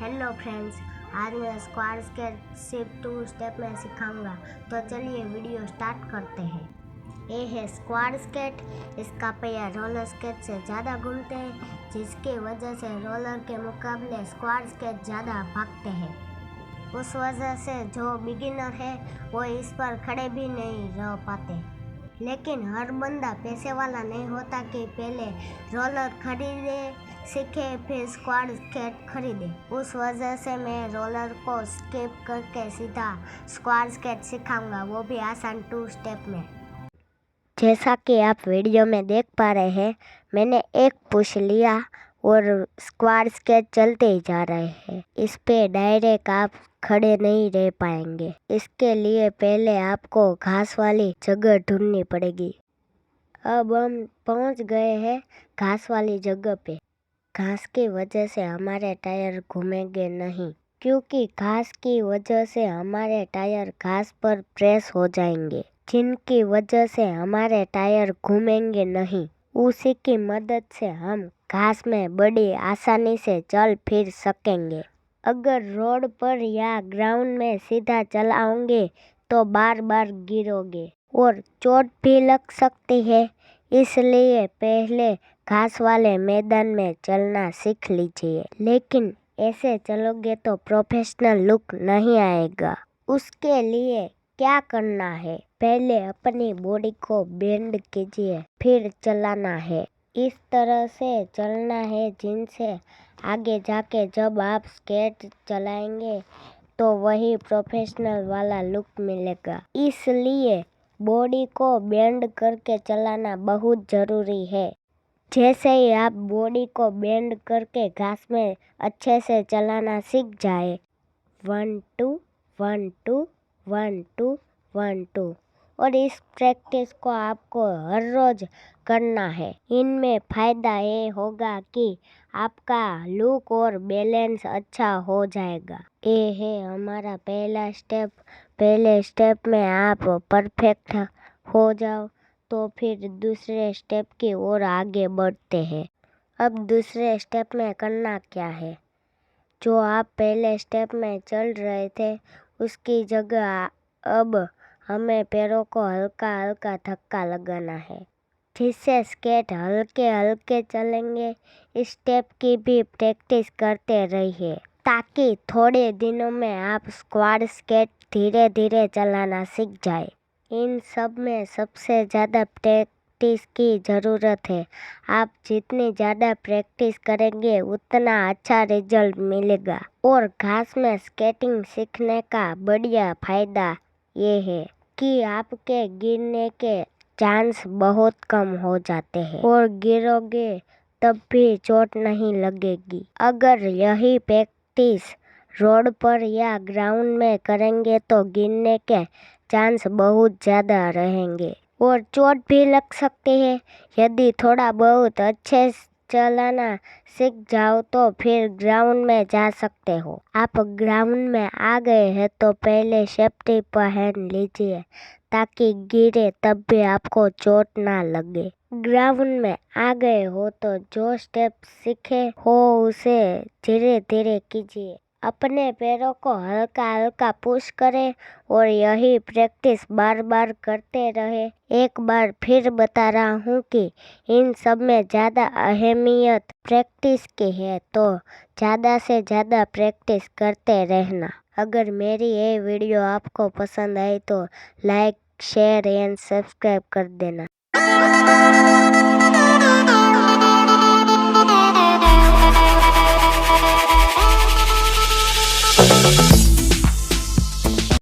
Hello friends, आज मैं squad skate सिर्फ 2 स्टेप में सिखाऊंगा। तो चलिए वीडियो स्टार्ट करते हैं। ये है स्क्वाड स्केट। इसका पहिया रोलर स्केट से ज़्यादा घूमते हैं, जिसकी वजह से रोलर के मुकाबले स्क्वाड स्केट ज़्यादा भागते हैं। उस वजह से जो बिगिनर है वो इस पर खड़े भी नहीं रह पाते। लेकिन हर बंदा पैसे वाला नहीं होता कि पहले रोलर खरीदे सीखे फिर स्क्वाड स्केट खरीदे। उस वजह से मैं रोलर को स्किप करके सीधा स्क्वाड स्केट सिखाऊंगा, वो भी आसान 2 स्टेप में। जैसा कि आप वीडियो में देख पा रहे हैं, मैंने एक पुश लिया और स्क्वाड स्केट चलते ही जा रहे हैं। इस पे डायरेक्ट आप खड़े नहीं रह पाएंगे। इसके लिए पहले आपको घास वाली जगह ढूंढनी पड़ेगी। अब हम पहुंच गए हैं घास वाली जगह पे। घास की वजह से हमारे टायर घूमेंगे नहीं, क्योंकि घास की वजह से हमारे टायर घास पर प्रेस हो जाएंगे, जिनकी वजह से हमारे टायर घूमेंगे नहीं। उसी की मदद से हम घास में बड़ी आसानी से चल फिर सकेंगे। अगर रोड पर या ग्राउंड में सीधा चलाओगे तो बार बार गिरोगे और चोट भी लग सकती है। इसलिए पहले घास वाले मैदान में चलना सीख लीजिए। लेकिन ऐसे चलोगे तो प्रोफेशनल लुक नहीं आएगा। उसके लिए क्या करना है, पहले अपनी बॉडी को बेंड कीजिए, फिर चलाना है। इस तरह से चलना है जिनसे आगे जाके जब आप स्केट चलाएंगे तो वही प्रोफेशनल वाला लुक मिलेगा। इसलिए बॉडी को बेंड करके चलाना बहुत ज़रूरी है। जैसे ही आप बॉडी को बेंड करके घास में अच्छे से चलाना सीख जाए, 1 2 1 2 1 2 1 2, और इस प्रैक्टिस को आपको हर रोज करना है। इनमें फ़ायदा ये होगा कि आपका लुक और बैलेंस अच्छा हो जाएगा। ये है हमारा पहला स्टेप। पहले स्टेप में आप परफेक्ट हो जाओ तो फिर दूसरे स्टेप की ओर आगे बढ़ते हैं। अब दूसरे स्टेप में करना क्या है, जो आप पहले स्टेप में चल रहे थे उसकी जगह अब हमें पैरों को हल्का हल्का धक्का लगाना है, जिससे स्केट हल्के हल्के चलेंगे। इस स्टेप की भी प्रैक्टिस करते रहिए ताकि थोड़े दिनों में आप स्क्वाड स्केट धीरे धीरे चलाना सीख जाए। इन सब में सबसे ज़्यादा प्रैक्टिस की ज़रूरत है। आप जितनी ज़्यादा प्रैक्टिस करेंगे उतना अच्छा रिजल्ट मिलेगा। और घास में स्केटिंग सीखने का बढ़िया फ़ायदा ये है कि आपके गिरने के चांस बहुत कम हो जाते हैं और गिरोगे तब भी चोट नहीं लगेगी। अगर यही प्रैक्टिस रोड पर या ग्राउंड में करेंगे तो गिरने के चांस बहुत ज़्यादा रहेंगे और चोट भी लग सकती है। यदि थोड़ा बहुत अच्छे चलाना सीख जाओ तो फिर ग्राउंड में जा सकते हो। आप ग्राउंड में आ गए हैं तो पहले सेफ्टी पहन लीजिए ताकि गिरे तब भी आपको चोट ना लगे। ग्राउंड में आ गए हो तो जो स्टेप सीखे हो उसे धीरे धीरे कीजिए। अपने पैरों को हल्का हल्का पुश करें और यही प्रैक्टिस बार बार करते रहे। एक बार फिर बता रहा हूँ कि इन सब में ज़्यादा अहमियत प्रैक्टिस की है, तो ज़्यादा से ज़्यादा प्रैक्टिस करते रहना। अगर मेरी ये वीडियो आपको पसंद आई तो लाइक, शेयर एंड सब्सक्राइब कर देना।